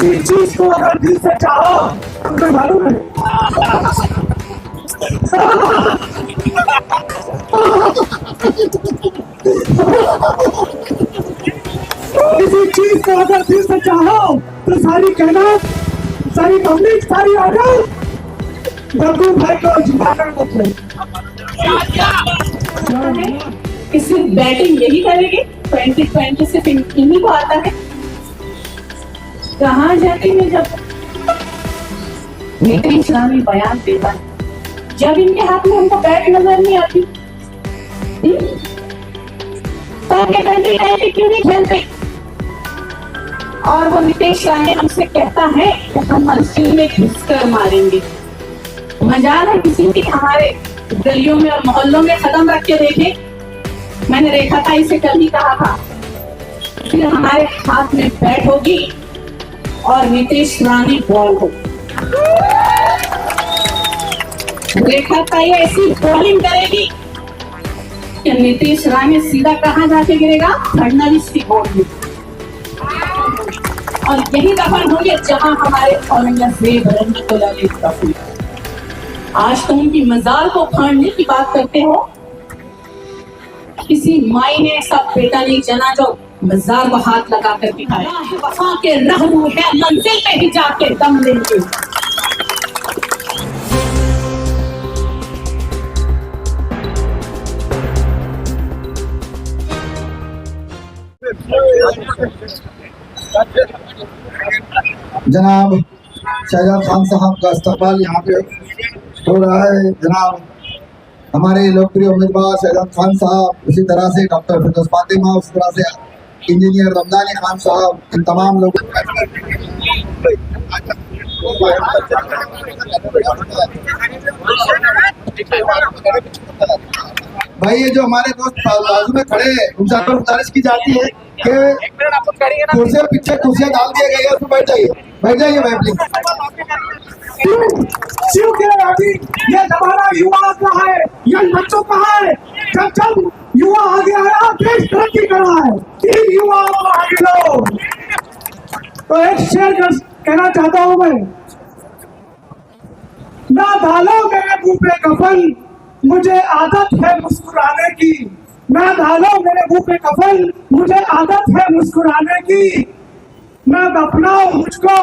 किसी चीज को अगर दिल से चाहो तो मालूम है किसी चीज को अगर दिल से चाहो तो सारी कहना, सारी पब्लिक, सारी ऑर्डर दग्गू भाई को जिम्मेदार रखें। सिर्फ बैटिंग यही करेगी, 2020 सिर्फ इन्हीं को आता है। कहाँ जाती है जब नीतीश रानी बयान देता है, जब इनके हाथ में हमको बैट नजर नहीं आती, तो आगे 2020 क्यों नहीं खेलते? और वो नीतीश रानी हमसे कहता है कि हम मस्जिद में घुसकर मारेंगे। मजाल है किसी की हमारे गलियों में और मोहल्लों में कदम रख के देखे। मैंने देखा था, इसे कल ही कहा था, फिर हमारे हाथ में बैट होगी और नीतीश रानी बॉल हो। देखा था ये ऐसी बॉलिंग करेगी कि नीतीश रानी सीधा कहाँ जाके गिरेगा? फडणवीस की बॉल में। और यही दफन होंगे जहां हमारे औरंगजेब रहमतुल्लाह अलैह दफन। आज तो उनकी मजार को उखाड़ने की बात करते हो। किसी माई ने ऐसा बेटा नहीं जना जो मजार को हाथ लगा कर दिखाया। वफा के रहमू है, मंजिल पे ही जाके दम लेंगे। जनाब शहजाद खान साहब का इस्तकबाल यहाँ पे हो रहा है। जनाब हमारे लोकप्रिय उम्मीदवार शहजाद खान साहब, उसी तरह से डॉक्टर फिरदौस फातिमा, उसी तरह से इंजीनियर रमजानी खान साहब, इन तमाम लोग भाई ये जो हमारे दोस्त बाजू में खड़े हैं उनसे अगर गुजारिश की जाती है कि कुर्सियां पीछे कुर्सियां डाल दिए गए, उसमें बैठ जाइए भाई प्लीज। ये जमाना युवा का है, यंग बच्चों का है। जब युवा आगे आया देश तरक्की कर रहा है। इन युवाओं को आगे लो। तो एक शेर कहना चाहता हूं मैं, ना डालो मेरे मुंह पे कफन, मुझे आदत है मुस्कुराने की। ना डालो मेरे मुंह पे कफन, मुझे आदत है मुस्कुराने की। ना दफनाओ मुझको,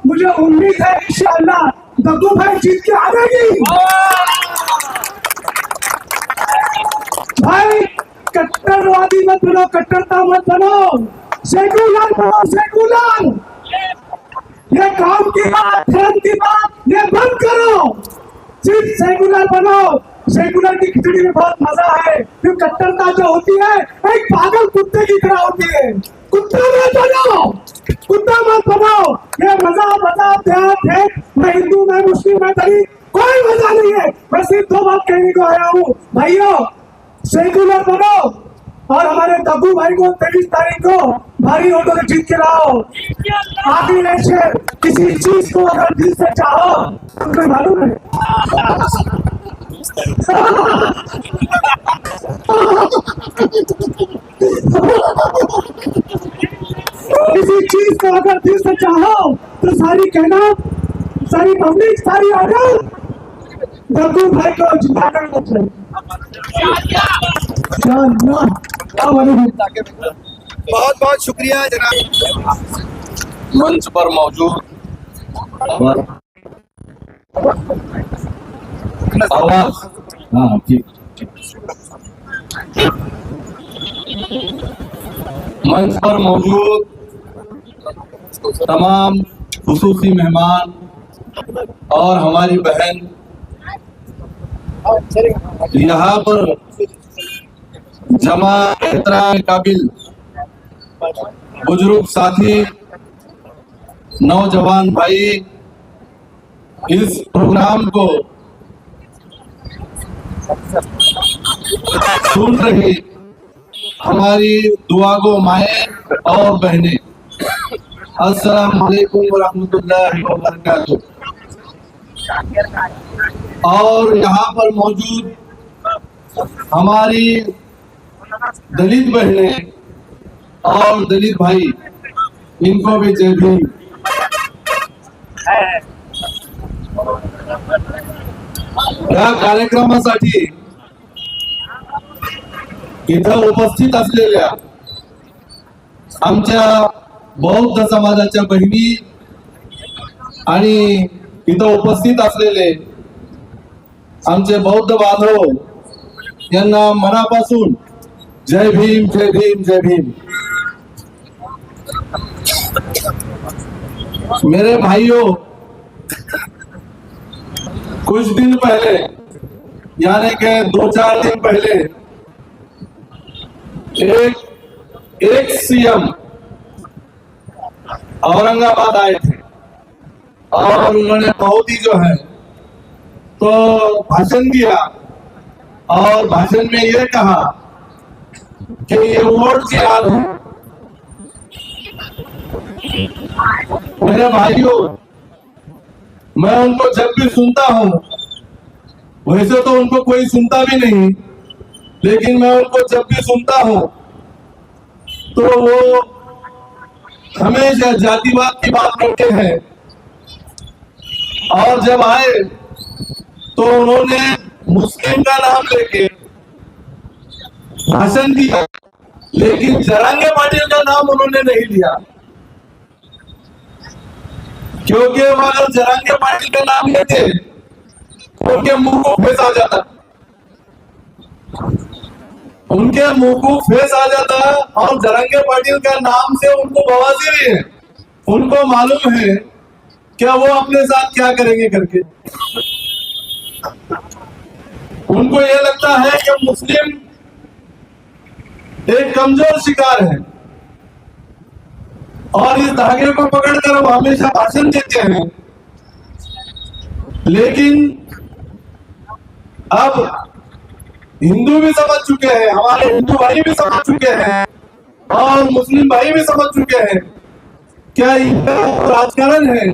मुझे उम्मीद है इंशाअल्लाह दग्गू भाई जीत के आएगी। भाई कट्टरवादी मत बनो, कट्टरता मत बनो, सेकुलर बनो, सेकुलर। ये काम की बात, धर्म की बात, ये बंद करो। सिर्फ सेकुलर बनो। सेकुलर की खिचड़ी में बहुत मजा है, फिर कट्टरता जो होती है एक पागल कुत्ते की तरह होती है। कुत्ता मत बनो, कुत्ता मत बनो। ये मजा ध्यान है, मैं हिंदू, मैं मुस्लिम, मैं दलित, कोई मजा नहीं है। मैं सिर्फ दो बात कहने को आया हूँ, भाइयों सेकुलर बनो और हमारे दग्गू भाई को 23 तारीख को भारी वोटों से जीत के लाओ। आखिरी शेर, किसी चीज को अगर दिल से चाहो तो मालूम है किसी चीज को अगर दिल से चाहो तो सारी कहना, सारी पब्लिक, सारी ऑर्डर दग्गू भाई को जिम्मेदार रखें। बहुत बहुत शुक्रिया जनाब। मंच पर मौजूद आवाज, हाँ ठीक, मंच पर मौजूद तमाम खुसूसी मेहमान और हमारी बहन, यहाँ पर जमा एहतराम काबिल बुजुर्ग साथी, नौजवान भाई, इस प्रोग्राम को सुन रही हमारी दुआगो माए और बहनें, अस्सलाम वालेकुम वरहमतुल्लाहि वबरकातुहू। और यहाँ पर मौजूद हमारी दलित बहनें और दलित भाई, इनको भी जय भीम। या कार्यक्रमासाठी इथं उपस्थित असलेल्या आमच्या बौद्ध समाजाच्या बहिणी आणि इथं उपस्थित असलेले आमचे बौद्ध बांधव यांना मनापासून जय भीम, जय भीम, जय भीम। मेरे भाइयों, कुछ दिन पहले यानी कि 2-4 दिन पहले एक सीएम औरंगाबाद आए थे और उन्होंने बहुत ही जो है तो भाषण दिया और भाषण में ये कहा कि ये वोट की हाल है। मेरे भाइयों, मैं उनको जब भी सुनता हूं, वैसे तो उनको कोई सुनता भी नहीं, लेकिन मैं उनको जब भी सुनता हूं तो वो हमेशा जातिवाद की बात करते हैं। और जब आए तो उन्होंने मुस्लिम का नाम लेके भाषण दिया, लेकिन जरांगे पाटिल का नाम उन्होंने नहीं लिया, क्योंकि वो अगर जरांगे पाटिल का नाम लेते उनके मुंह को फेस आ जाता, उनके मुंह को फेस आ जाता। और जरांगे पाटिल का नाम से उनको बवासीर है, उनको मालूम है क्या वो अपने साथ क्या करेंगे करके। उनको ये लगता है कि मुस्लिम एक कमजोर शिकार है और इस धागे को पकड़कर वो हमेशा भाषण देते हैं। लेकिन अब हिंदू भी समझ चुके हैं, हमारे हिंदू भाई भी समझ चुके हैं और मुस्लिम भाई भी समझ चुके हैं क्या इनका राजकारण है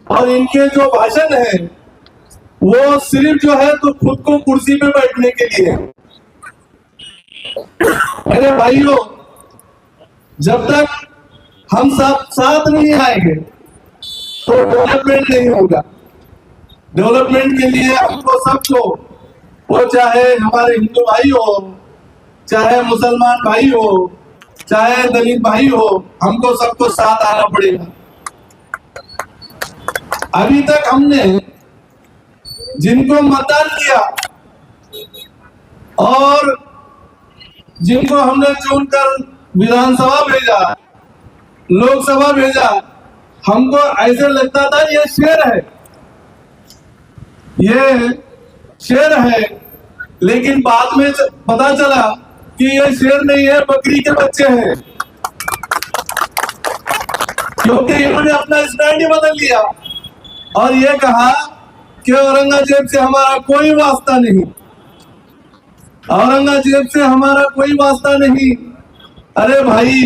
और इनके जो भाषण है वो सिर्फ जो है तो खुद को कुर्सी पे बैठने के लिए। अरे भाइयों, जब तक हम सब साथ नहीं आएंगे तो डेवलपमेंट नहीं होगा। डेवलपमेंट के लिए हमको सबको, वो चाहे हमारे हिंदू भाई हो, चाहे मुसलमान भाई हो, चाहे दलित भाई हो, हमको सबको साथ आना पड़ेगा। अभी तक हमने जिनको मतदान किया और जिनको हमने चुनकर विधानसभा भेजा, लोकसभा भेजा, हमको ऐसे लगता था ये शेर है, ये शेर है, लेकिन बाद में पता चला कि ये शेर नहीं है, बकरी के बच्चे हैं, क्योंकि इन्होंने अपना स्टैंड ही बदल लिया और ये कहा कि औरंगजेब से हमारा कोई वास्ता नहीं, औरंगजेब से हमारा कोई वास्ता नहीं। अरे भाई,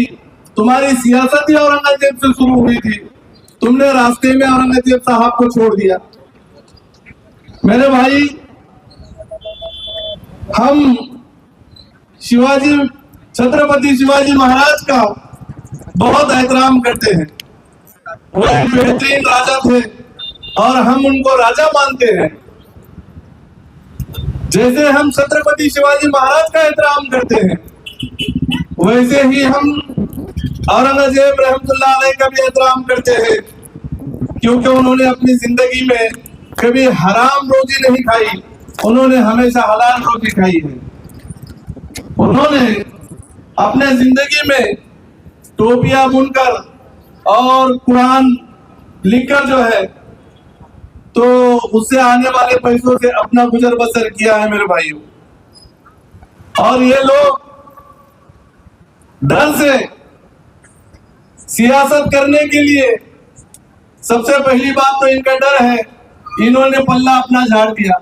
तुम्हारी सियासत ही औरंगजेब से शुरू हुई थी, तुमने रास्ते में औरंगजेब साहब को छोड़ दिया। मेरे भाई, हम शिवाजी, छत्रपति शिवाजी महाराज का बहुत एहतराम करते हैं। वो एक बेहतरीन राजा थे और हम उनको राजा मानते हैं। जैसे हम छत्रपति शिवाजी महाराज का एहतराम करते हैं, वैसे ही हम औरंगजेब रहमतुल्लाह अलैह का भी एहतराम करते हैं, क्योंकि उन्होंने अपनी जिंदगी में कभी हराम रोजी नहीं खाई, उन्होंने हमेशा हलाल रोजी खाई है। उन्होंने अपने जिंदगी में टोपियां बुनकर और कुरान लिखकर जो है तो उससे आने वाले पैसों से अपना गुजर बसर किया है मेरे भाइयों। और ये लोग डर से सियासत करने के लिए, सबसे पहली बात तो इनका डर है, इन्होंने पल्ला अपना झाड़ दिया,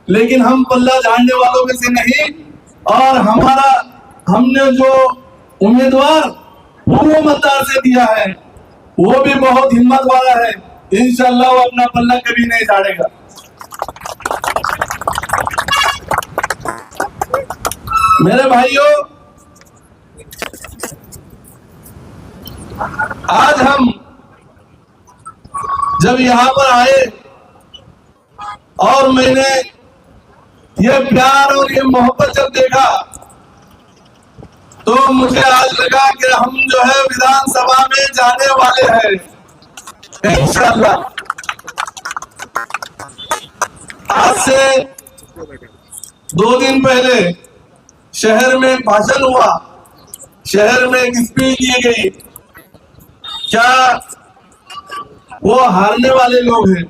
लेकिन हम पल्ला झाड़ने वालों में से नहीं। और हमने जो उम्मीदवार पूर्व मतदार से दिया है वो भी बहुत हिम्मत वाला है, इंशाल्लाह वो अपना पल्ला कभी नहीं झाड़ेगा। मेरे भाइयों, आज हम जब यहाँ पर आए और मैंने ये प्यार और ये मोहब्बत जब देखा तो मुझे आज लगा कि हम जो है विधानसभा में जाने वाले हैं इंशाअल्लाह। आज से 2 दिन पहले शहर में भाषण हुआ, शहर में एक स्पीच दी गई। क्या वो हारने वाले लोग हैं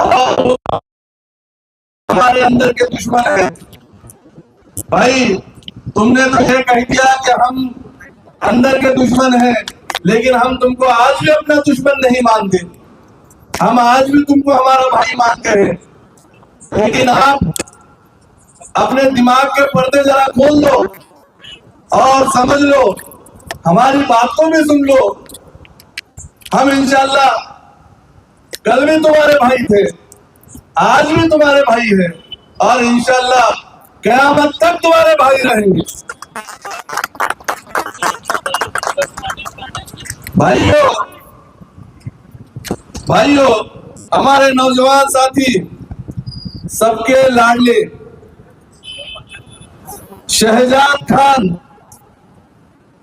और वो हमारे अंदर के दुश्मन हैं? भाई तुमने तो ये कह दिया कि हम अंदर के दुश्मन हैं, लेकिन हम तुमको आज भी अपना दुश्मन नहीं मानते। हम आज भी तुमको हमारा भाई मानते हैं, लेकिन आप अपने दिमाग के पर्दे जरा खोल दो और समझ लो, हमारी बातों में सुन लो। हम इंशाअल्लाह कल भी तुम्हारे भाई थे, आज भी तुम्हारे भाई हैं और इंशाअल्लाह क़यामत तक तुम्हारे भाई रहेंगे। भाइयों, हमारे नौजवान साथी सबके लाडले शहजाद खान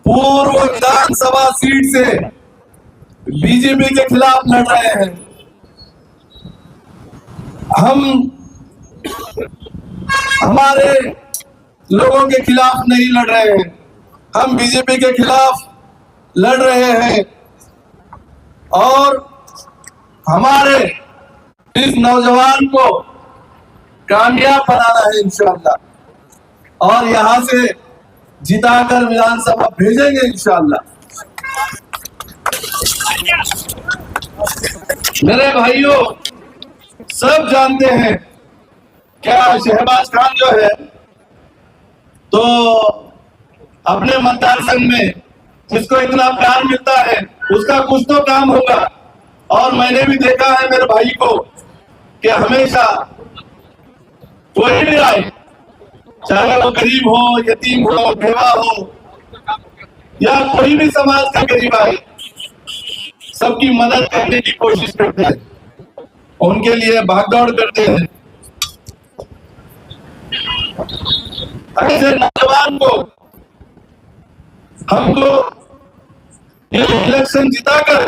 पूर्व विधानसभा सीट से बीजेपी के खिलाफ लड़ रहे हैं। हम हमारे लोगों के खिलाफ नहीं लड़ रहे हैं, हम बीजेपी के खिलाफ लड़ रहे हैं और हमारे इस नौजवान को कामयाब बनाना है इंशाअल्लाह और यहां से जिताकर विधानसभा भेजेंगे इंशाअल्लाह। मेरे भाइयों, सब जानते हैं क्या शहबाज खान जो है तो अपने मतदार संघ में जिसको इतना प्यार मिलता है उसका कुछ तो काम होगा। और मैंने भी देखा है मेरे भाई को कि हमेशा कोई भी आए, चाहे वो गरीब हो, यतीम हो, बेवा हो या कोई भी समाज का गरीब आए, सबकी मदद करने की कोशिश करते हैं, उनके लिए भागदौड़ करते हैं। ऐसे नौजवान को हमको ये इलेक्शन जिताकर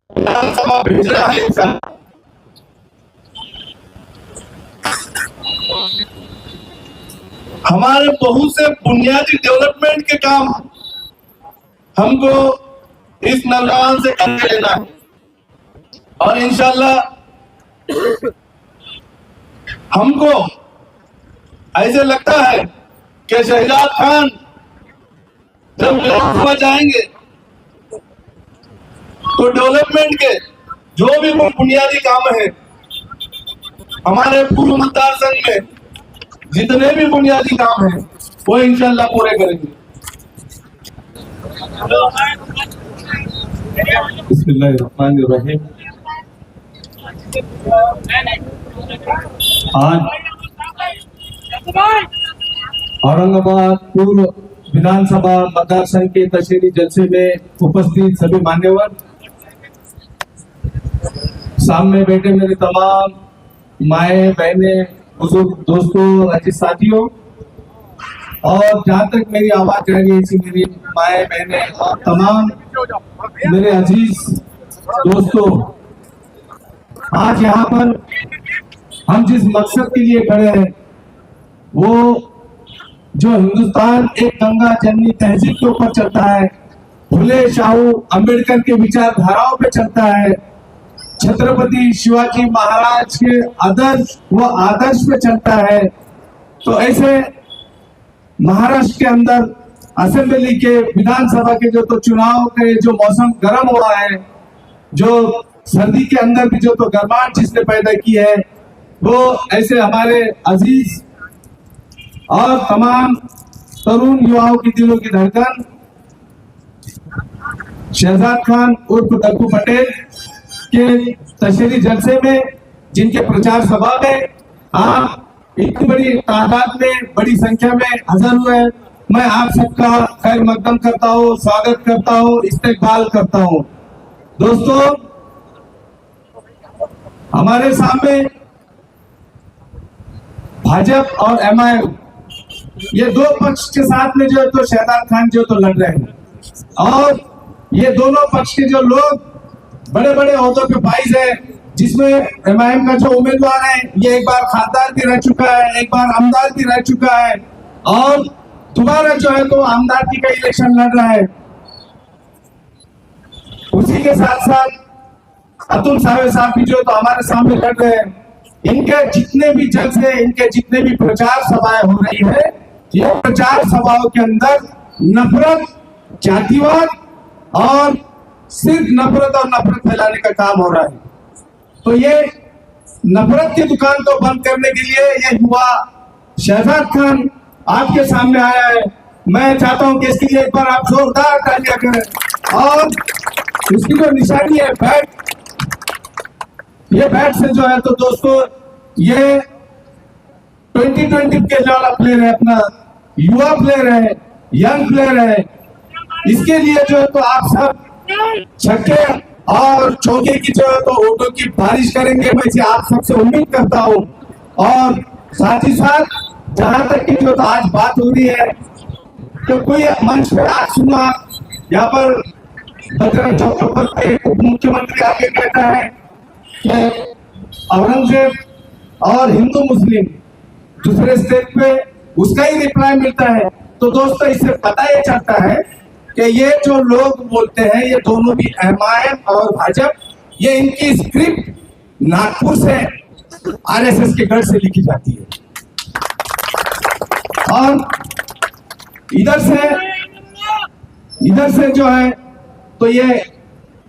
विधानसभा भेजना है इंशाअल्लाह। हमारे बहुत से बुनियादी डेवलपमेंट के काम हमको इस नौजवान से करके लेना है और इंशाअल्लाह हमको ऐसे लगता है कि शहजाद खान जब विधानसभा जाएंगे तो डेवलपमेंट के जो भी बुनियादी काम है हमारे पूर्व मतदार संघ में जितने भी बुनियादी काम है वो इंशाअल्लाह पूरे करेंगे। बिस्मिल्लाहिर्रहमानिर्रहीम। आज औरंगाबाद पूर्व विधानसभा मतदार संघ के तशरीही जलसे में उपस्थित सभी मान्यवर, सामने बैठे मेरे तमाम माए बहने, बुजुर्ग दोस्तों, राज्य साथियों और जहाँ तक मेरी आवाज जा रही है ऐसी मेरी माए बहने और तमाम मेरे अजीज दोस्तों, आज यहाँ पर हम जिस मकसद के लिए खड़े हैं वो जो हिंदुस्तान एक गंगा जमनी तहजीब के ऊपर चलता है, फुले शाहू अंबेडकर के विचारधाराओं पे चलता है, छत्रपति शिवाजी महाराज के आदर्श पे चलता है। तो ऐसे महाराष्ट्र के अंदर असेंबली के, विधानसभा के जो चुनाव के जो मौसम गर्म हुआ है, जो सर्दी के अंदर भी जो गर्माहट जिसने पैदा की है, वो ऐसे हमारे अजीज और तमाम तरुण युवाओं की दिलों की धड़कन शहजाद खान उर्फ दक्कू पटेल के तशरीही जलसे में, जिनके प्रचार सभा में आप इतनी बड़ी तादाद में, बड़ी संख्या में हाजिर हुए, मैं आप सबका खैर मकदम करता हूँ, स्वागत करता हूँ, इस्तकबाल करता हूँ। दोस्तों, हमारे सामने भाजपा और एमआईएम ये दो पक्ष के साथ में जो है तो शहजाद खान जो तो लड़ रहे हैं, और ये दोनों पक्ष के जो लोग बड़े बड़े ओहदों पे फाइज है, जिसमें एमआईएम का जो उम्मीदवार है ये एक बार खासदार भी रह चुका है, एक बार आमदार भी रह चुका है, और दोबारा जो है तो आमदार का इलेक्शन लड़ रहा है। उसी के साथ साथ अतुल सावे साहब भी जो तो हमारे सामने लड़ रहे हैं। इनके जितने भी जलसे, इनके जितने भी प्रचार सभाएं हो रही है, ये प्रचार सभाओं के अंदर नफरत, जातिवाद और सिर्फ नफरत और नफरत फैलाने का काम हो रहा है। तो ये नफरत की दुकान को बंद करने के लिए ये युवा शहजाद खान आपके सामने आया है। मैं चाहता हूं कि इसके लिए एक बार आप जोरदार तालियां करें। और उसकी जो निशानी है बैट, ये बैट से जो है तो दोस्तों ये 2020 के जो वाला प्लेयर है, अपना युवा प्लेयर है, यंग प्लेयर है, इसके लिए जो है तो आप सब छक्के और चौके की जो है तो वोटों की बारिश करेंगे, मैं इसे आप सबसे उम्मीद करता हूं। और साथ ही साथ जहां तक की जो तो आज बात हो रही है, तो कोई मंच पे आज सुना यहाँ पर बजरंग चौक पर उप मुख्यमंत्री आगे कहता है कि औरंगजेब और हिंदू मुस्लिम दूसरे स्टेट पे उसका ही रिप्लाई मिलता है। तो दोस्तों, इससे पता ये चलता है कि ये जो लोग बोलते हैं, ये दोनों भी एमआईएम और भाजपा, ये इनकी स्क्रिप्ट नागपुर से आरएसएस के गढ़ से लिखी जाती है, और इधर से जो है तो ये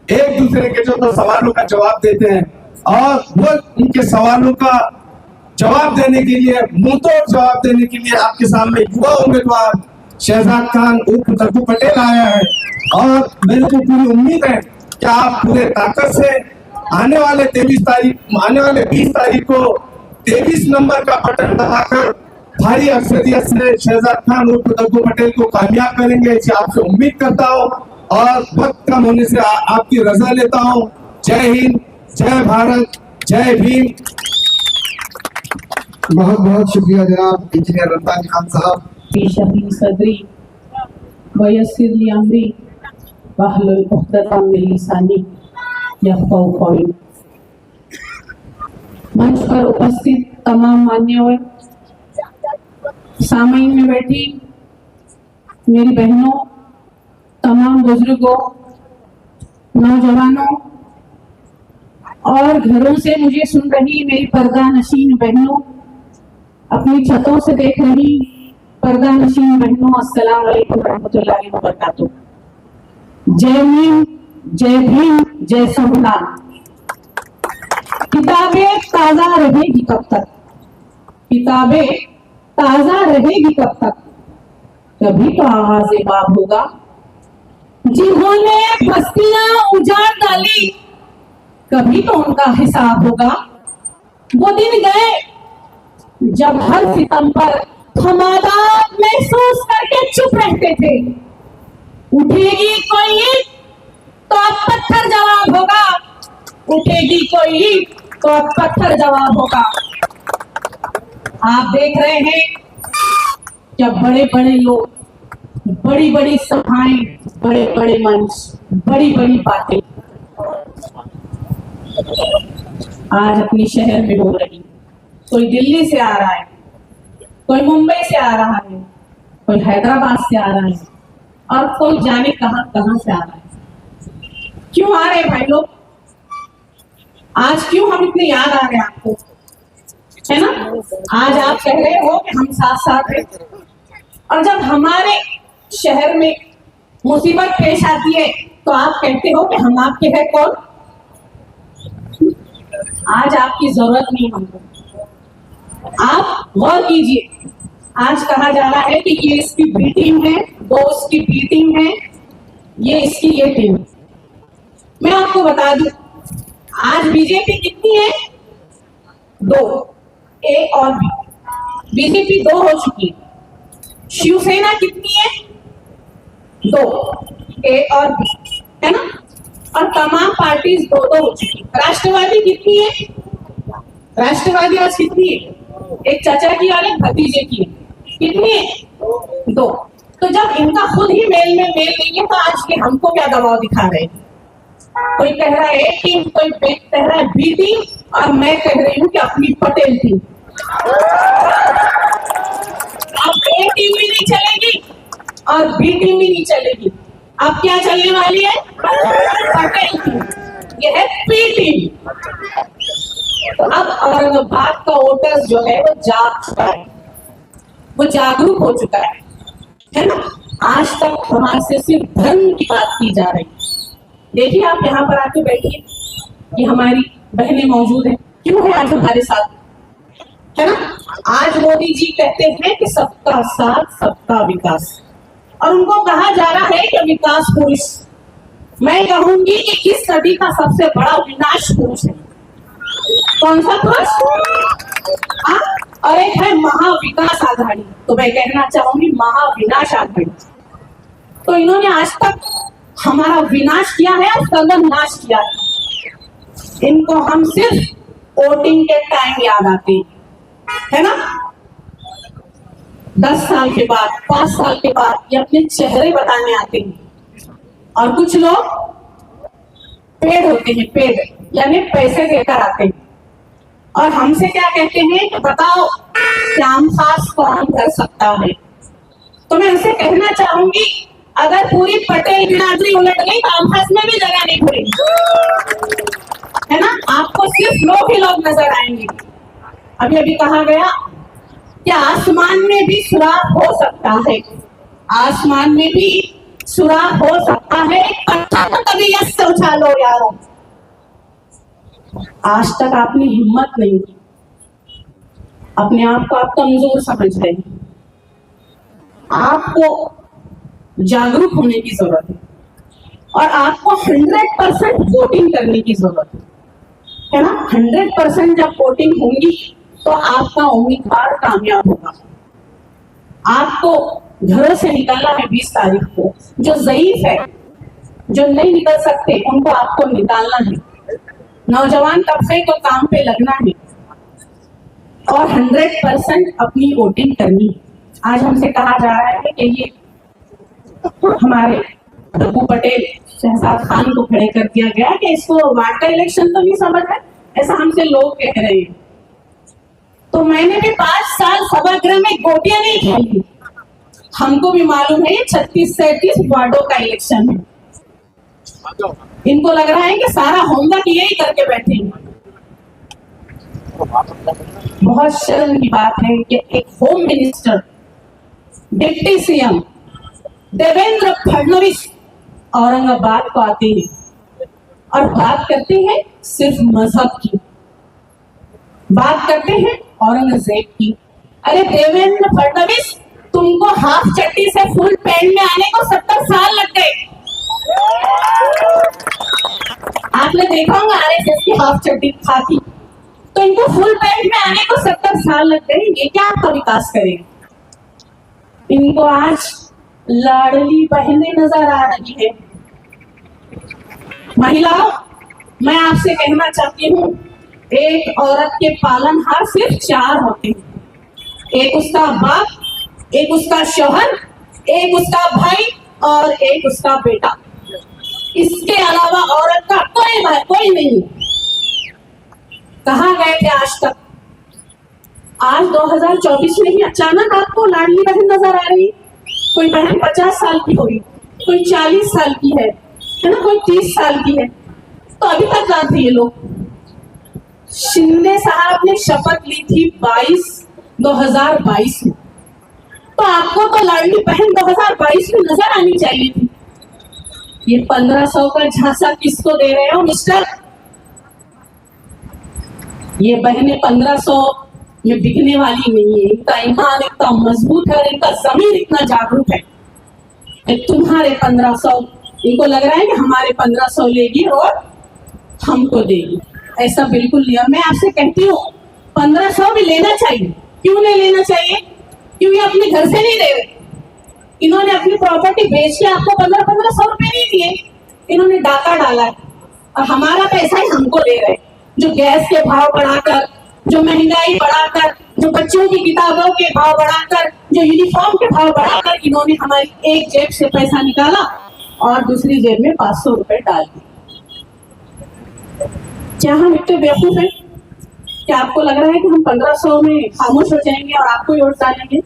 एक दूसरे के जो तो सवालों का जवाब देते हैं, और वो इनके सवालों का जवाब देने के लिए, मुंहतोड़ जवाब देने के लिए आपके सामने युवा उम्मीदवार शहजाद खान उर्फ दग्गू पटेल आया है। और मेरे को पूरी उम्मीद है कि आप पूरे ताकत से आने वाले 20 तारीख को 23 नंबर का बटन दबाकर भारी अक्सरियत से शहजाद खान उर्फ दग्गू पटेल को कामयाब करेंगे, इसे आपसे उम्मीद करता हूँ। और वक्त कम होने से आपकी रजा लेता हूँ। जय हिंद, जय भारत, जय भीम। बहुत बहुत शुक्रिया जनाब इंजीनियर रमजान खान साहब। Syahri Sadri Wayassir li amri wahlul 'uqdatam min lisani yafqahu qawli। मंच पर उपस्थित तमाम मान्यवर, सामईन में बैठी मेरी बहनों, तमाम बुजुर्गों, नौजवानों और घरों से मुझे सुन रही मेरी पर्दा नशीन बहनों, अपनी छतों से देख रही पर्दा नशीन बहनों, अस्सलाम वालेकुम रहमतुल्लाहि व बरकातुहू। जय भीम, जय भीम, जय संविधान। किताबें ताजा रहेगी कब तक, किताबें ताजा रहेगी कब तक, कभी तो आवाज़े बाब होगा। जिन्होंने बस्तियां उजाड़ डाली, कभी तो उनका हिसाब होगा। वो दिन गए जब हर सितम पर हम आजाद महसूस करके चुप रहते थे। उठेगी कोई ईंट तो अब पत्थर जवाब होगा, उठेगी कोई ईंट तो अब पत्थर जवाब होगा। आप देख रहे हैं जब बड़े बड़े लोग, बड़ी बड़ी सभाएं, बड़े बड़े मंच, बड़ी बड़ी बातें आज अपने शहर में हो रही। कोई दिल्ली से आ रहा है, कोई मुंबई से आ रहा है, कोई हैदराबाद से आ रहा है, और कोई जाने कहां कहां से आ रहा है। क्यों आ रहे हैं भाई लोग? आज क्यों हम इतने याद आ रहे हैं आपको, है ना? आज आप कह रहे हो कि हम साथ साथ हैं, और जब हमारे शहर में मुसीबत पेश आती है तो आप कहते हो कि हम आपके हैं कौन? आज आपकी जरूरत नहीं हमको। आप गौर कीजिए, आज कहा जा रहा है कि ये इसकी बी टीम है, वो उसकी बी टीम है, ये इसकी ये टीम। मैं आपको बता दूं, आज बीजेपी कितनी है? 2, ए और बी। बीजेपी 2 हो चुकी है। शिवसेना कितनी है? 2, ए और बी, है ना? और तमाम पार्टीज दो दो हो चुकी। राष्ट्रवादी कितनी है? राष्ट्रवादी आज कितनी है? एक चाचा की और एक भतीजे की है। कितनी है? दो। तो जब इनका खुद ही मेल में मेल नहीं है तो आज के हमको क्या दबाव दिखा रहे हैं? कोई कह रहा है ए टीम, कोई कह रहा है बी टीम, और मैं कह रही हूँ कि अपनी पटेल टीम। अब ए टीम भी नहीं चलेगी और बी टीम भी नहीं चलेगी। अब क्या चलने वाली है? पटेल टीम। ये है पी टीम। तो अब औरंगाबाद का वोटर्स जो है वो जाग चुका है, वो जागरूक हो चुका है ना। आज तक हमारे से सिर्फ धर्म की बात की जा रही है। देखिए आप यहाँ पर आके बैठिए, ये हमारी बहनें मौजूद हैं, क्यों है आज हमारे साथ, है ना। आज मोदी जी कहते हैं कि सबका साथ सबका विकास, और उनको कहा जा रहा है कि विकास पुरुष। मैं कहूंगी कि इस सदी का सबसे बड़ा विनाश पुरुष है। कौन सा पुरुष? और एक है महाविकास आघाड़ी। तो मैं कहना चाहूंगी महाविनाश आघाड़ी। तो इन्होंने आज तक हमारा विनाश किया है और सदन नाश किया है। इनको हम सिर्फ वोटिंग के टाइम याद आते है ना। 10 साल के बाद, 5 साल के बाद ये अपने चेहरे बताने आते हैं। और कुछ लोग पेड होते हैं, पेड यानी पैसे देकर आते हैं, और हमसे क्या कहते हैं कि बताओ श्याम खास कौन कर सकता है। तो मैं उनसे कहना चाहूंगी, अगर पूरी पटेल बिरादरी उलट गई तो आमखास में भी जगह नहीं खुलेगी, है ना। आपको सिर्फ लोग ही लोग नजर आएंगे। अभी अभी कहा गया कि आसमान में भी सुराख हो सकता है, आसमान में भी सुराख हो सकता है। पत्थर तो कभी यस से उछालो यारों। आज तक आपने हिम्मत नहीं की, अपने आप को आप कमजोर समझ रहे हैं। आपको जागरूक होने की जरूरत है और आपको 100% वोटिंग करने की जरूरत है ना। 100% जब वोटिंग होगी तो आपका उम्मीदवार कामयाब होगा। आपको घरों से निकाला है 20 तारीख को, जो ज़ईफ है, जो नहीं निकल सकते, उनको आपको निकालना है। नौजवान तबके को काम पे लगना है और 100% अपनी वोटिंग करनी है। आज हमसे कहा जा रहा है कि ये हमारे रघु पटेल शहजाद खान को खड़े कर दिया गया कि इसको वार्ड का इलेक्शन तो नहीं समझ है, ऐसा हमसे लोग कह रहे हैं। तो मैंने भी 5 साल सभागृह में गोटियां नहीं खेली। हमको भी मालूम है ये 36 से 38 वार्डों का इलेक्शन है। इनको लग रहा है कि सारा होमवर्क यही करके बैठे हैं। बहुत शर्म की बात है कि एक home minister, deputy CM Devendra Fadnavis Aurangabad को आते हैं और बात करते हैं सिर्फ मजहब की, बात करते हैं औरंगजेब की। अरे देवेंद्र फडणवीस, तुमको हाफ चड्डी से फुल पैंट में आने को 70 साल लग गए। आपने देखा होगा आरएसएस की हाफ चड्डी खाती, तो इनको फुल पैंट में आने को 70 साल लग गए। ये क्या आपका विकास करेगा? इनको आज लाडली बहनें नजर आ रही है। महिलाओं, मैं आपसे कहना चाहती हूँ, एक औरत के पालनहार सिर्फ 4 होते हैं। एक उसका बाप, एक उसका शौहर, एक उसका भाई और एक उसका बेटा। इसके अलावा औरत का कोई भाई कोई नहीं। कहाँ गए थे आज तक? आज 2024 में ही अचानक आपको लाडली बहन नजर आ रही। कोई बहन 50 साल की होगी, कोई 40 साल की है ना, कोई 30 साल की है। तो अभी तक कहाँ थे ये लोग? शिंदे साहब ने शपथ ली थी 2022 में, तो आपको तो लाडली बहन 2022 में नजर आनी चाहिए थी। ये 1500 का झांसा किसको दे रहे हो मिस्टर? ये बहनें 1500 में बिकने वाली नहीं है। इनका ईमान इतना मजबूत है और इनका जमीर इतना जागरूक है कि तुम्हारे 1500, इनको लग रहा है कि हमारे 1500 लेगी और हमको देगी। ऐसा बिल्कुल नहीं। मैं आपसे कहती हूँ 1500 भी लेना चाहिए। क्यों नहीं लेना चाहिए? क्यों ये अपने घर से नहीं दे रहे? इन्होंने अपनी प्रॉपर्टी बेच के आपको 1500 रुपए नहीं दिए, इन्होंने डाका डाला है और हमारा पैसा ही हमको दे रहे हैं। जो गैस के भाव बढ़ाकर, जो महंगाई बढ़ाकर, जो बच्चों की किताबों के भाव बढ़ाकर, जो यूनिफॉर्म के भाव बढ़ाकर, इन्होंने हमारी एक जेब से पैसा निकाला और दूसरी जेब में 500 रुपए डाल दिए। क्या हम इतने बेवकूफ हैं? क्या आपको लग रहा है कि हम 1500 में खामोश हो जाएंगे और आपको ही वोट डालेंगे?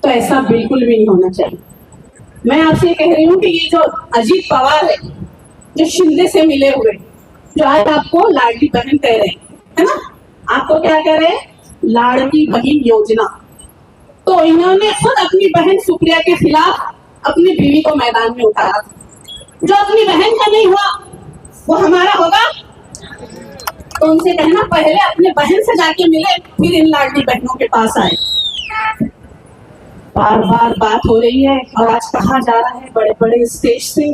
तो ऐसा बिल्कुल भी नहीं होना चाहिए। मैं आपसे कह रही हूँ कि ये जो अजीत पवार है, जो शिंदे से मिले हुए, जो आज आपको लाडली बहन कह रहे हैं, है ना? आपको क्या कह रहे हैं? लाडली बहन योजना। तो इन्होंने खुद अपनी बहन सुप्रिया के खिलाफ अपनी बीवी को मैदान में उतारा। जो अपनी बहन का नहीं हुआ वो हमारा होगा। तो उनसे कहना पहले अपने बहन से जाके मिले, फिर इन लाडली बहनों के पास आए। बार बार बात हो रही है और आज कहा जा रहा है बड़े बड़े स्टेज से,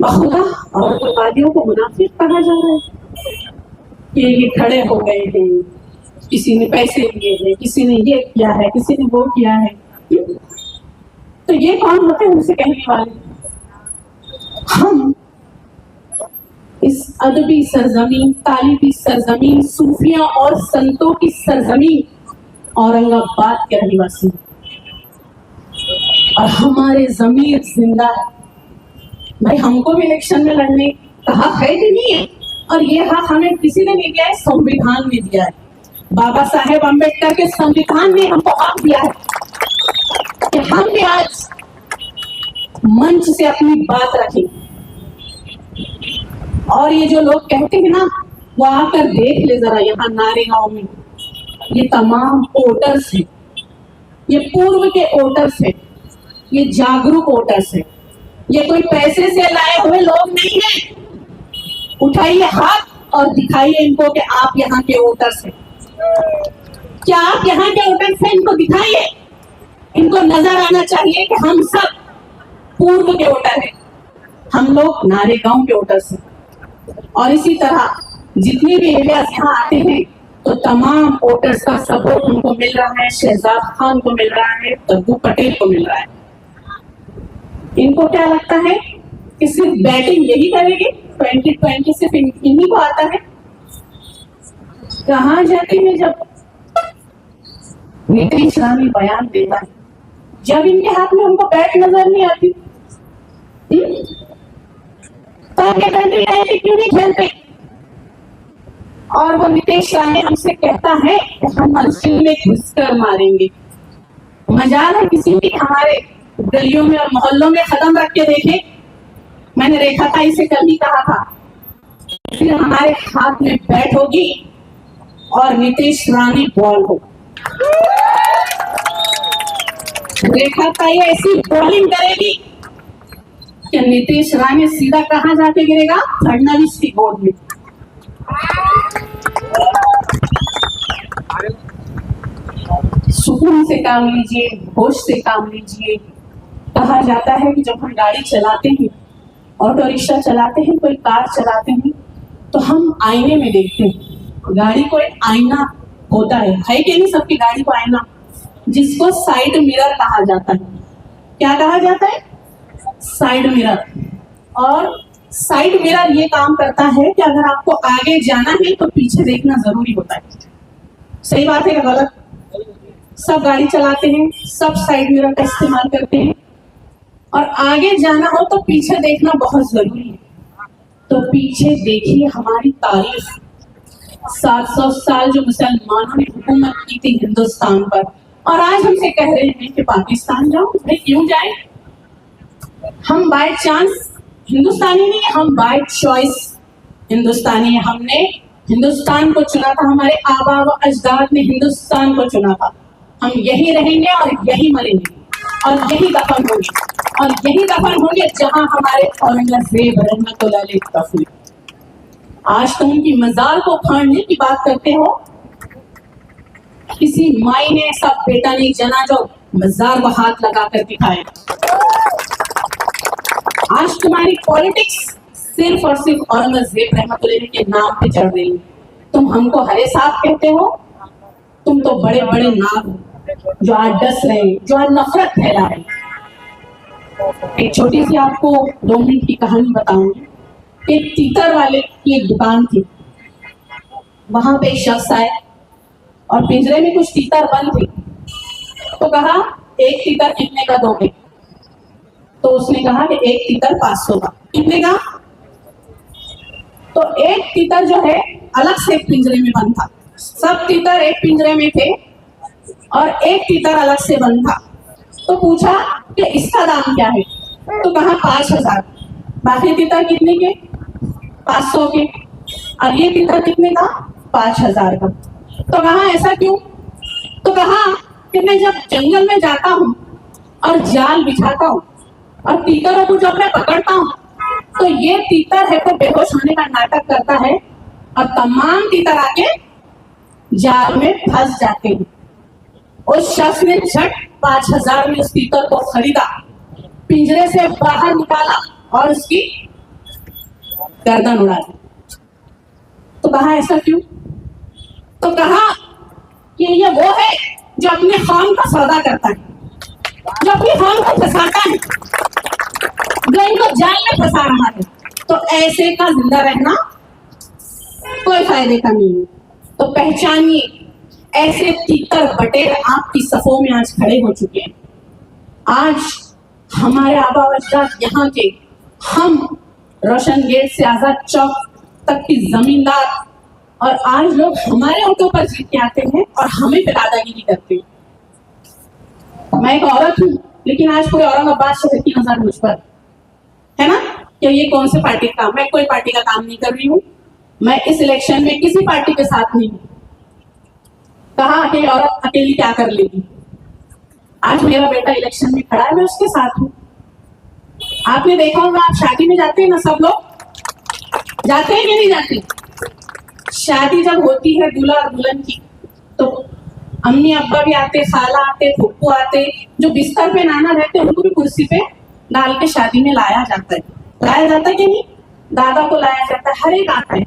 बहुधा औरतवादियों को मुनाफिक कहा जा रहा है कि ये खड़े हो गए हैं, किसी ने पैसे दिए हैं, किसी ने ये किया है, किसी ने वो किया है। तो ये कौन होते हैं उनसे कहने वाले? हम इस अदबी सरजमीन, तालीबी सरजमीन, सूफिया और संतों की सरजमीन औरंगाबाद के रहवासी और हमारे जमीर जिंदा है। भाई हमको भी इलेक्शन में लड़ने का हक है कि नहीं है? और ये हक हमें किसी ने नहीं दिया है, संविधान ने दिया है। बाबा साहेब अम्बेडकर के संविधान ने हमको हक दिया है कि हम भी आज मंच से अपनी बात रखें। और ये जो लोग कहते हैं ना, वो आकर देख ले जरा यहाँ नारेगांव में, ये तमाम वोटर्स हैं, ये पूर्व के वोटर्स हैं, ये जागरूक वोटर्स हैं, ये कोई पैसे से लाए हुए लोग नहीं हैं। उठाइए हाथ और दिखाइए इनको कि आप यहाँ के वोटर्स हैं। क्या आप यहाँ के वोटर्स हैं? इनको दिखाइए। इनको नजर आना चाहिए कि हम सब पूर्व के वोटर हैं, हम लोग नारेगांव के वोटर्स हैं। और इसी तरह जितने भी एरियाज यहाँ आते हैं तो तमाम वोटर्स का सपोर्ट हमको मिल रहा है। शहजाद खान को मिल रहा है, तब्बू पटेल को मिल रहा है। इनको क्या लगता है कि सिर्फ बैटिंग यही करेगी? 2020 सिर्फ इन्हीं को आता है? कहाँ जाते हैं जब नीतीश रानी बयान देता है, जब इनके हाथ में हमको बैट नजर नहीं आती? तो आगे कंट्री लाइफ क्यों नहीं खेलते? और वो नीतीश रानी हमसे कहता है कि हम मस्जिद में घुसकर मारेंगे। मजाल है किसी की हमारे गलियों में और मोहल्लों में कदम रख के देखे? मैंने देखा था, इसे कल ही कहा था। फिर हमारे हाथ में बैट होगी और नीतीश रानी बॉल हो। देखा था ये ऐसी बॉलिंग करेगी कि नीतीश रानी सीधा कहाँ जाके गिरेगा? फडणवीस की गोद में। सुकून से काम लीजिए, होश से काम लीजिए। कहा जाता है कि जब हम गाड़ी चलाते हैं, ऑटो रिक्शा चलाते हैं, कोई कार चलाते हैं, तो हम आईने में देखते हैं। गाड़ी को एक आईना होता है कि नहीं? सबकी गाड़ी को आईना, जिसको साइड मिरर कहा जाता है। क्या कहा जाता है? Side mirror. और साइड मिरर ये काम करता है कि अगर आपको आगे जाना है तो पीछे देखना जरूरी होता है। सही बात है या गलत? सब गाड़ी चलाते हैं, सब साइड मिरर का इस्तेमाल करते हैं, और आगे जाना हो तो पीछे देखना बहुत जरूरी है। तो पीछे देखिए हमारी तारीख, 700 साल जो मुसलमानों ने हुकूमत की थी हिंदुस्तान पर, और आज हमसे कह रहे हैं कि पाकिस्तान जाओ। भाई क्यों जाए? हम बाय चांस हिंदुस्तानी नहीं, हम बाय चॉइस हिंदुस्तानी है। हमने हिंदुस्तान को चुना था, हमारे आबा व अजदाद ने हिंदुस्तान को चुना था। हम यही रहेंगे और यही मरेंगे और यही दफन होंगे, और यही दफन होंगे जहां हमारे औरंगजेब रहमतुल्लाह अलैह दफन। आज तुम उनकी मजार को फाड़ने की बात करते हो। किसी माई ने ऐसा बेटा नहीं जना जो मजार को हाथ लगा कर दिखाए। आज तुम्हारी पॉलिटिक्स सिर्फ और सिर्फ औरंगजेब रहमतुल्लाह के नाम पे चढ़ रही है। तुम हमको हरे साहब कहते हो, तुम तो बड़े बड़े नाम जो आज डस रहे हैं, जो आज नफरत फैला रहे हैं। एक छोटी सी आपको 2 मिनट की कहानी बताऊंगी। एक तीतर वाले की एक दुकान थी। वहां पे एक शख्स आए और पिंजरे में कुछ तीतर बंद थे। तो कहा एक तीतर कितने का दोगे? तो उसने कहा कि एक तीतर 500 का। कितने का? तो एक तीतर जो है अलग से एक पिंजरे में बंद था। सब तीतर एक पिंजरे में थे और एक तीतर अलग से बंद था। तो पूछा कि इसका दाम क्या है? तो कहा 5000। बाकी तीतर कितने के? 500 के। और ये तीतर कितने का? 5000 का। तो कहा ऐसा क्यों? तो कहा कि मैं जब जंगल में जाता हूँ और जाल बिछाता हूँ और तीतरों को जब मैं पकड़ता हूँ तो ये तीतर है तो बेहोश होने का नाटक करता है और तमाम तीतर आके जाल में फंस जाते हैं। उस शख्स ने झट 5000 में उस तीतर को खरीदा, पिंजरे से बाहर निकाला और उसकी गर्दन उड़ा दी। तो कहा ऐसा क्यों? तो कहा कि ये वो है जो अपने कौम का सौदा करता है, जो अपनी कौम को फंसाता है, जो इनको जाल में फंसा रहा है। तो ऐसे का जिंदा रहना कोई फायदे का नहीं है। तो पहचानिए, ऐसे तीतर बटेर आपकी सफों में आज खड़े हो चुके हैं। आज हमारे आबा अजदाद यहाँ के, हम रोशन गेट से आजाद चौक तक की जमींदार, और आज लोग हमारे ऑटो पर जीत के आते हैं और हमें पे दादागिरी करते हैं। मैं एक औरत हूँ, लेकिन आज कोई औरंगाबाद शहर की नजर मुझ पर है ना कि ये कौन से पार्टी का काम? मैं कोई पार्टी का काम नहीं कर रही हूँ। मैं इस इलेक्शन में किसी पार्टी के साथ नहीं हूँ। कहा अकेली औरत अकेली क्या कर लेगी? आज मेरा बेटा इलेक्शन में खड़ा है, मैं उसके साथ हूँ। आपने देखा होगा, आप शादी में जाते हैं ना, सब लोग जाते हैं कि नहीं जाते? शादी जब होती है दूल्हा और दुल्हन की, तो अम्मी अब्बा भी आते, खाला आते, फुप्पू आते, जो बिस्तर पे नाना रहते उनको भी कुर्सी पे डाल के शादी में लाया जाता है। लाया जाता है कि नहीं? दादा को लाया जाता है, हर एक आता है,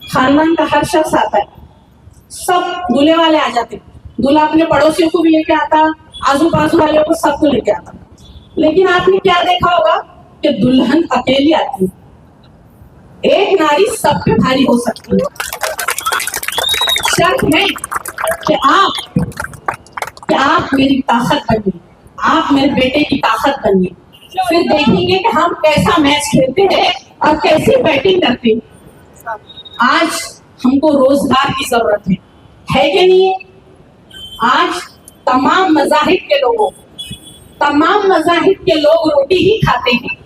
खानदान का हर शख्स आता है, सब दूल्हे वाले आ जाते। दूल्हा अपने पड़ोसियों को भी लेके आता, आजू बाजू वाले को सबको लेके आता। लेकिन आपने क्या देखा होगा कि दुल्हन अकेली आती है। एक नारी सब पे भारी हो सकती है। शर्त है कि आप मेरी ताकत बनिए, आप मेरे बेटे की ताकत बनिए। फिर देखेंगे कि हम कैसा मैच खेलते हैं और कैसी बैटिंग करते हैं। आज हमको रोजगार की जरूरत है कि नहीं है? आज तमाम मज़ाहिब के लोग रोटी ही खाते हैं,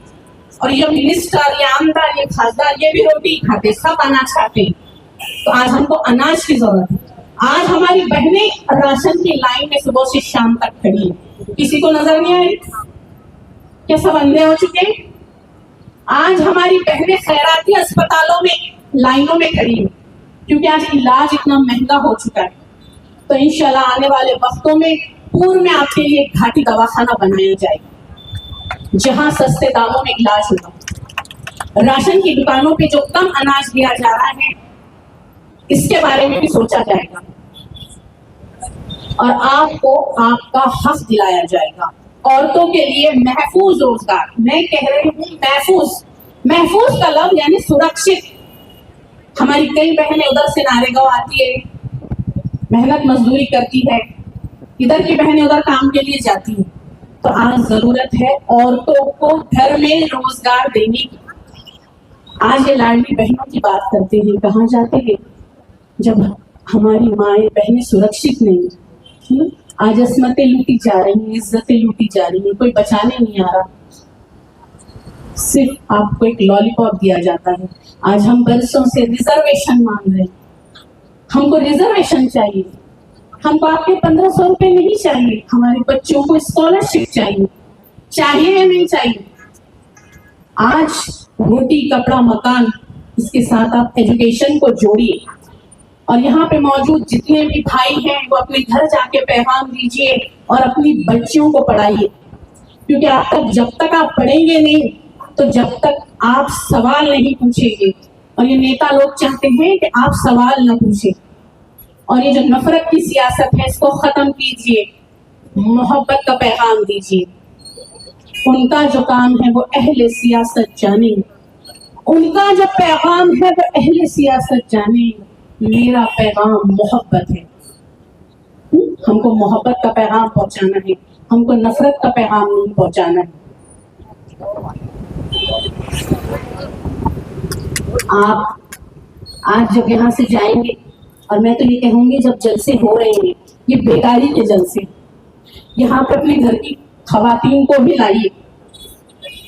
और ये मिनिस्टर, ये आमदार, ये खासदार, ये भी रोटी ही खाते, सब अनाज खाते हैं। तो आज हमको अनाज की जरूरत है। आज हमारी बहनें राशन की लाइन में सुबह से शाम तक खड़ी है। किसी को नजर नहीं आई क्या? सब अंधे हो चुके हैं। आज हमारी बहनें खैराती अस्पतालों में लाइनों में खड़ी है, क्योंकि आज इलाज इतना महंगा हो चुका है। तो इंशाल्लाह आने वाले वक्तों में पूर्व में आपके लिए एक घाटी दवाखाना बनाया जाएगा, जहां सस्ते दामों में इलाज होगा। राशन की दुकानों पे जो कम अनाज दिया जा रहा है, इसके बारे में भी सोचा जाएगा और आपको आपका हक दिलाया जाएगा। औरतों के लिए महफूज रोजगार, मैं कह रही हूँ महफूज का लफ्ज यानी सुरक्षित। हमारी कई बहनें उधर से नारेगांव आती है, मेहनत मजदूरी करती है, इधर की बहनें उधर काम के लिए जाती है। तो आज जरूरत है औरतों को घर में रोजगार देने की। आज ये लाडली बहनों की बात करते हैं, कहाँ जाते हैं जब हमारी माएँ बहनें सुरक्षित नहीं। आज अस्मतें लूटी जा रही हैं, इज्जतें लूटी जा रही हैं, कोई बचाने नहीं आ रहा। सिर्फ आपको एक लॉलीपॉप दिया जाता है। आज हम बरसों से रिजर्वेशन मांग रहे हैं, हमको रिजर्वेशन चाहिए। हमको आपके 1500 रुपए नहीं चाहिए, हमारे बच्चों को स्कॉलरशिप चाहिए या नहीं चाहिए? आज रोटी, कपड़ा, मकान, इसके साथ आप एजुकेशन को जोड़िए। और यहाँ पे मौजूद जितने भी भाई हैं वो अपने घर जाके पैगाम दीजिए और अपनी बच्चियों को पढ़ाइए, क्योंकि जब तक आप पढ़ेंगे नहीं तो जब तक आप सवाल नहीं पूछेंगे। और ये नेता लोग चाहते हैं कि आप सवाल न पूछें, और ये जो नफरत की सियासत है इसको खत्म कीजिए, मोहब्बत का पैगाम दीजिए। उनका जो काम है वो अहले सियासत जाने, उनका जो पैगाम है वो अहले सियासत जाने। मेरा पैगाम मोहब्बत है। हमको मोहब्बत का पैगाम पहुंचाना है, हमको नफरत का पैगाम नहीं पहुंचाना है। आप आज जब यहाँ से जाएंगे, और मैं तो ये कहूंगी जब जलसे हो रहे हैं ये बेकारी के जलसे, यहाँ पर अपने घर की खवातीन को भी लाइए,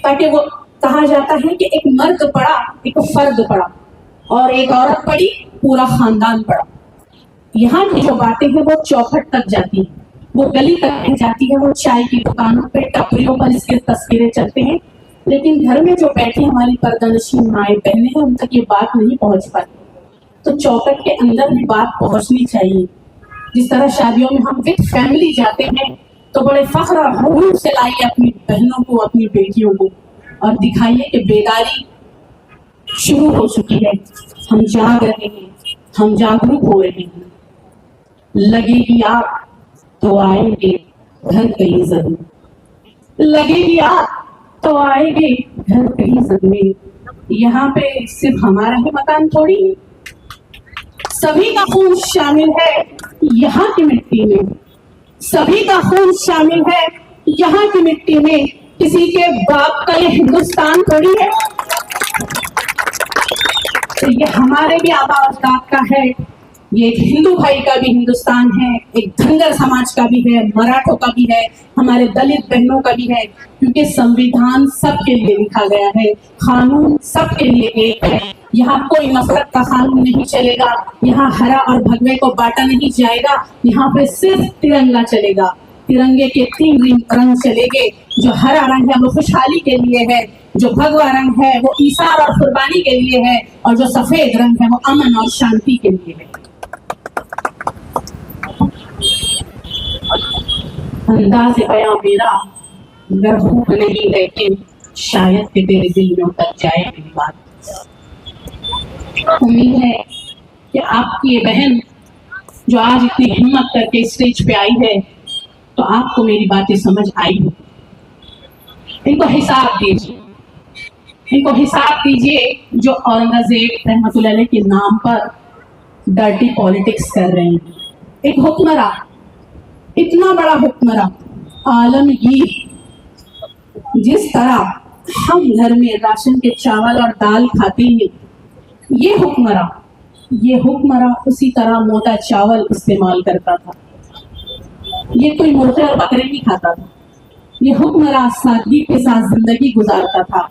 ताकि वो कहा जाता है कि एक मर्द पड़ा, एक फर्द पड़ा, और एक औरत पड़ी, पूरा खानदान पड़ा। यहाँ की जो बातें हैं वो चौखट तक जाती है, वो गली तक जाती है, वो चाय की दुकानों पे टपरियों पर इसके तस्वीरें चलते हैं, लेकिन घर में जो बैठी हमारी पर्दानशीन माएँ बहनें हैं उन तक ये बात नहीं पहुंच पाती। तो चौखट के अंदर भी बात पहुंचनी चाहिए। जिस तरह शादियों में हम विद फैमिली जाते हैं तो बड़े फख्र और हुरूर से लाइए अपनी बहनों को, अपनी बेटियों को, और दिखाइए कि बेदारी शुरू हो चुकी है, हम जाग रहे हैं, हम जागरूक हो रहे हैं। लगेगी आग तो आएंगे घर कहीं जरूर, लगेगी आग तो आएंगे घर कहीं जरूर। यहाँ पे सिर्फ हमारा ही मकान थोड़ी है, सभी का खून शामिल है यहाँ की मिट्टी में, सभी का खून शामिल है यहाँ की मिट्टी में। किसी के बाप का ये हिंदुस्तान थोड़ी है, तो ये हमारे भी आबा अजदाद का है, ये एक हिंदू भाई का भी हिंदुस्तान है, एक धनगर समाज का भी है, मराठों का भी है, हमारे दलित बहनों का भी है, क्योंकि संविधान सबके लिए लिखा गया है, कानून सबके लिए एक है। यहाँ कोई नफरत का कानून नहीं चलेगा, यहाँ हरा और भगवे को बांटा नहीं जाएगा, यहाँ पे सिर्फ तिरंगा चलेगा। तिरंगे के 3 रंग चलेंगे, जो हरा रंग है वो खुशहाली के लिए है, जो भगवा रंग है वो ईसार और कुर्बानी के लिए है, और जो सफेद रंग है वो अमन और शांति के लिए है। अंदाज़े बयां मेरा मरहूम नहीं, लेकिन शायद कि तेरे दिलों तक जाए मेरी बात। उम्मीद है कि आपकी ये बहन जो आज इतनी हिम्मत करके स्टेज पे आई है, तो आपको मेरी बातें समझ आई हो। इनको हिसाब दीजिए, इनको हिसाब दीजिए जो औरंगजेब रहमतुल्लाह अलैह के नाम पर डर्टी पॉलिटिक्स कर रहे हैं। एक हुक्मरान, इतना बड़ा हुक्मरान आलमगीर, जिस तरह हम घर में राशन के चावल और दाल खाते हैं, ये हुक्मरान उसी तरह मोटा चावल इस्तेमाल करता था। ये कोई मुर्गे और बकरे नहीं खाता था, ये हुक्मरान सादगी के साथ जिंदगी गुजारता था।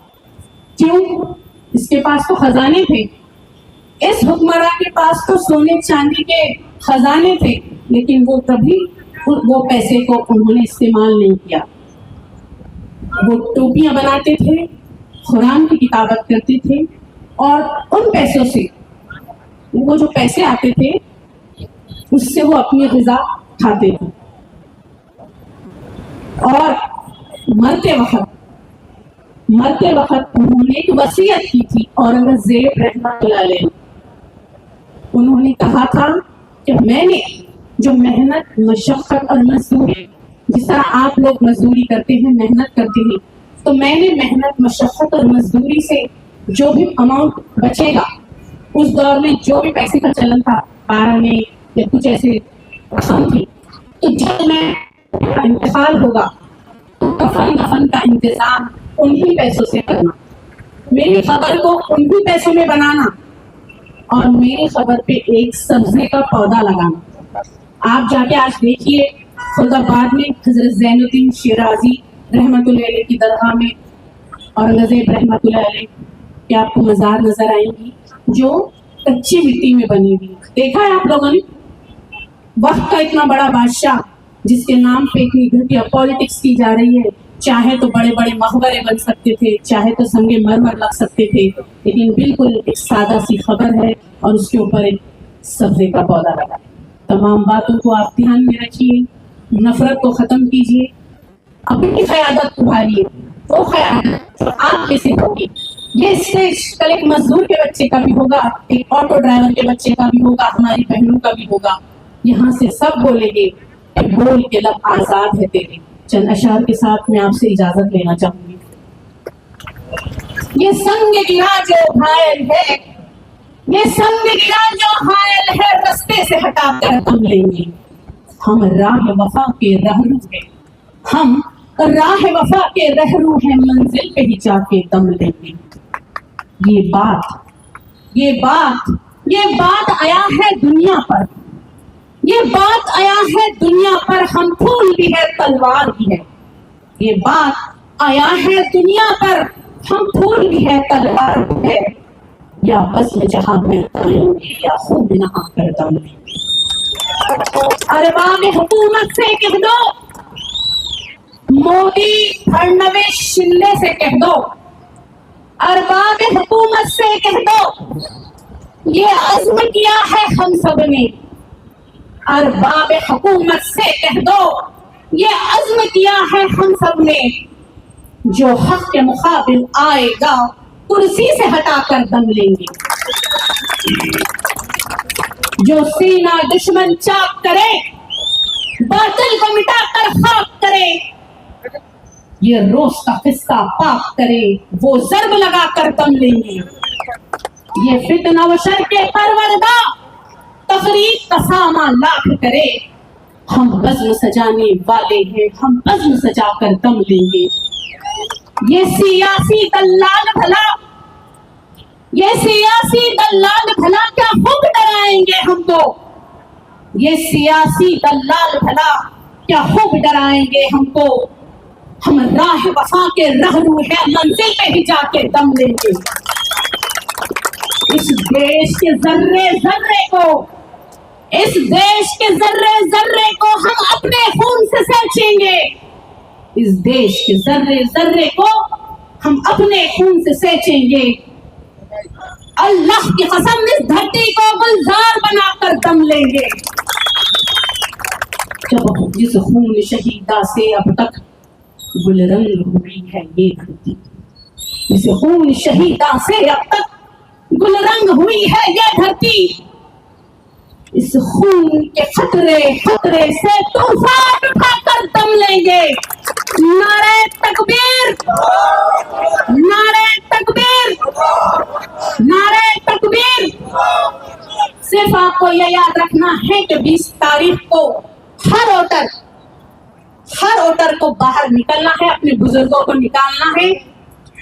क्यों? इसके पास तो खजाने थे, इस हुक्मरान के पास तो सोने चांदी के खजाने थे, लेकिन वो कभी वो पैसे को उन्होंने इस्तेमाल नहीं किया। वो टोपियां बनाते थे, कुरान की किताबत करते थे, और उन पैसों से, वो जो पैसे आते थे उससे वो अपनी ग़िज़ा खाते थे। और मरते वक्त उन्होंने एक वसीयत की थी औरंगजेब रहमतुल्लाह अलैह। उन्होंने कहा था कि मैंने जो मेहनत, मशक्क़त और मजदूरी, जिस तरह आप लोग मजदूरी करते हैं, मेहनत करते हैं, तो मैंने मेहनत, मशक्क़त और मजदूरी से जो भी अमाउंट बचेगा, उस दौर में जो भी पैसे का चलन था, 12 में या कुछ ऐसे रकम थी, तो जब मैं इंतकाल होगा तो कफन दफन का इंतजाम उन्हीं पैसों से करना, मेरी खबर को उन्हीं पैसों में बनाना, और मेरी खबर पे एक सब्जी का पौधा लगाना। आप जाके आज देखिए खुदाबाद में हजरत ज़ैनुद्दीन शिराजी रहमतुल्लाह अलैह की दरगाह में औरंगजेब रहमतुल्लाह अलैह की आपको मज़ार नजर आएंगी, जो कच्ची मिट्टी में बनी हुई। देखा है आप लोगों ने? वक्त का इतना बड़ा बादशाह जिसके नाम पे इतनी घटिया पॉलिटिक्स की जा रही है, चाहे तो बड़े बड़े मकबरे बन सकते थे, चाहे तो संगे मरमर लग सकते थे, लेकिन बिल्कुल एक सादा सी खबर है और उसके ऊपर एक सब्जे का पौधा लगा। तमाम बातों को आप ध्यान में रखिए, नफरत को खत्म कीजिए, अपनी क़यादत उभारिए, वो क़यादत जो आपके से होगी। ये स्टेज कल एक मजदूर के बच्चे का भी होगा, एक ऑटो ड्राइवर के बच्चे का भी होगा, हमारी बहनों का भी होगा। यहाँ से सब बोलेंगे बोल के लब आजाद है तेरे, चंद अशार के साथ मैं आपसे इजाजत लेना चाहूंगी। ये संग गिरा जो घायल है, ये संग गिरा जो घायल है, रास्ते से हटाकर हम लेंगे। हम राह वफा के रहरू हैं, हम राह वफा के रहरू हैं, मंजिल पे ही जाके दम लेंगे। ये बात आया है दुनिया पर, ये बात आया है दुनिया पर, हम फूल भी है तलवार भी है। ये बात आया है दुनिया पर, हम फूल भी है तलवार भी है। या बस में जहां में ताएंगे या खूब नहा कर दम लेंगे। अरबाब हुकूमत से कह दो, मोदी फडणवीस शिंदे से कह दो, अरबाब हुकूमत से कह दो, ये अज़्म किया है हम सब ने। अरबाब हुकूमत से कह दो, ये अज़्म किया है हम सब ने, जो हक के मुकाबिल आएगा कुर्सी से हटाकर दम लेंगे। जो सीना दुश्मन चाक करे, बातिल को मिटाकर खाक करे, ये रोज का किस्सा पाक करे, वो जर्ब लगाकर दम लेंगे। ये फितना व शर के परवरदा तफरीक का सामा लाख करे, हम बज़्म सजाने वाले हैं, हम बज़्म सजाकर दम लेंगे। ये सियासी दल्लाल भला, ये सियासी दल्लाल भला क्या खूब डराएंगे हमको। ये सियासी दल्लाल भला क्या खूब डराएंगे हमको। हम राह वफा के रहरू हैं, मंजिल पे ही जाके दम लेंगे। इस देश के जर्रे जर्रे को, इस देश के जर्रे जर्रे को हम अपने खून से सेंचेंगे। इस देश के जर्रे जर्रे को हम अपने खून से सेंचेंगे। अल्लाह की कसम इस धरती को गुलजार बनाकर दम लेंगे। जब जिस खून शहीदा से अब तक गुलरंग हुई है ये धरती, जिस खून शहीदा से अब तक गुलरंग हुई है ये धरती, इस खून के खतरे खतरे से तूफान उठाकर दम लेंगे। नारे तकबीर, नारे तकबीर, नारे तकबीर। सिर्फ आपको यह याद रखना है कि 20 तारीख को हर वोटर को बाहर निकलना है, अपने बुजुर्गों को निकालना है,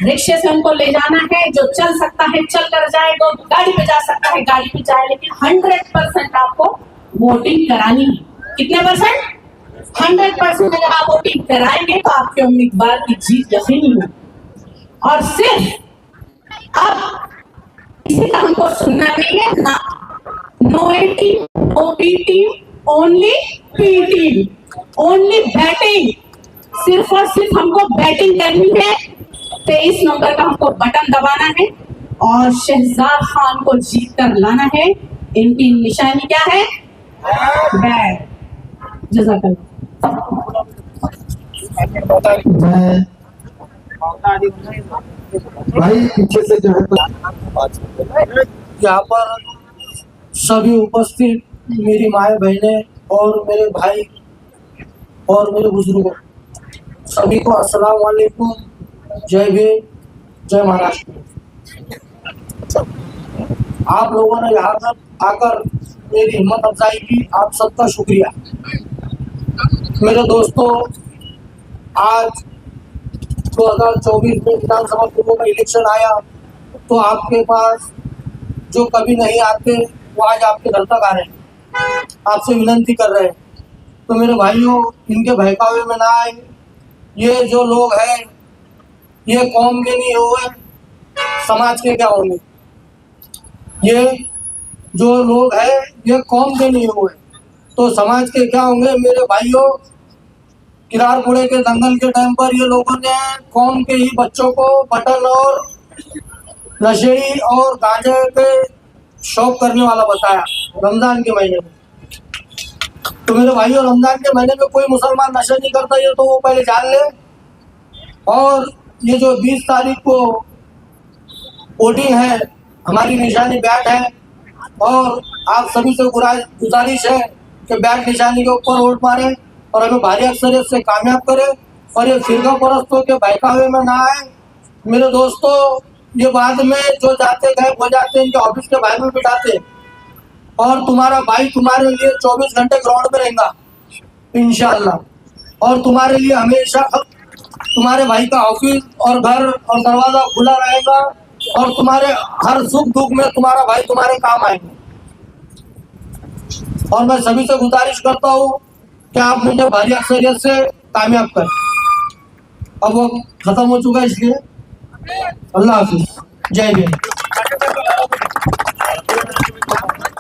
रिक्शे से उनको ले जाना है। जो चल सकता है चल कर जाए, जो गाड़ी पे जा सकता है गाड़ी पे जाए, लेकिन 100% आपको वोटिंग करानी है। कितने परसेंट? 100% अगर आप वोटिंग कराएंगे तो आपके उम्मीदवार की जीत यकीनी है। और सिर्फ अब इसी का हमको सुनना नहीं है ना, no A team, no B team, only P team, only batting. सिर्फ और सिर्फ हमको बैटिंग करनी है। 23 नंबर का हमको बटन दबाना है और शहजाद खान को जीत कर लाना है। इनकी निशानी क्या है? बैट। जज़ाकल्लाह। भाई पीछे से जो है यहाँ पर सभी उपस्थित मेरी माए बहनें और मेरे भाई और मेरे बुजुर्गों, सभी को अस्सलाम वालेकुम, जय भीम, जय महाराष्ट्र। आप लोगों ने यहाँ तक आकर मेरी हिम्मत अफजाई की, आप सबका शुक्रिया। मेरे दोस्तों, आज 2024 में विधानसभा चुनाव का इलेक्शन आया तो आपके पास जो कभी नहीं आते वो आज आपके घर तक आ रहे हैं, आपसे विनती कर रहे हैं। तो मेरे भाइयों, इनके बहकावे में ना आए। ये जो लोग हैं ये कौम के नहीं हुए, समाज के क्या होंगे। ये जो लोग हैं ये कौम के नहीं हुए तो समाज के क्या होंगे। मेरे भाइयों, किरारपुरे के दंगल के टाइम पर ये लोगों ने कौम के ही बच्चों को बटन और नशेड़ी और गांजे के शौक करने वाला बताया रमजान के महीने में। तो मेरे भाइयों, रमजान के महीने में कोई मुसलमान नशा नहीं करता, ये तो वो पहले जान ले। और ये जो 20 तारीख को वोटिंग है, हमारी निशानी बैट है और आप सभी से गुजारिश है कि बैट निशानी के ऊपर वोट मारें और हमें भारी अक्सरियत से कामयाब करे और ये फिरका परस्तों के बहकावे में ना आए। मेरे दोस्तों, ये बाद में जो जाते गए हो जाते हैं, इनके ऑफिस के बाहर में बिठाते, और तुम्हारा भाई तुम्हारे लिए 24 घंटे ग्राउंड में रहेगा इंशाअल्लाह। और तुम्हारे लिए हमेशा तुम्हारे भाई का ऑफिस और घर और दरवाजा खुला रहेगा, और तुम्हारे हर सुख दुख में तुम्हारा भाई तुम्हारे काम आएंगे। और मैं सभी से गुजारिश करता हूँ कि आप मुझे भारी अक्सरियत से कामयाब करें। अब वो खत्म हो चुका है, इसलिए अल्लाह हाफिज, जय हिंद।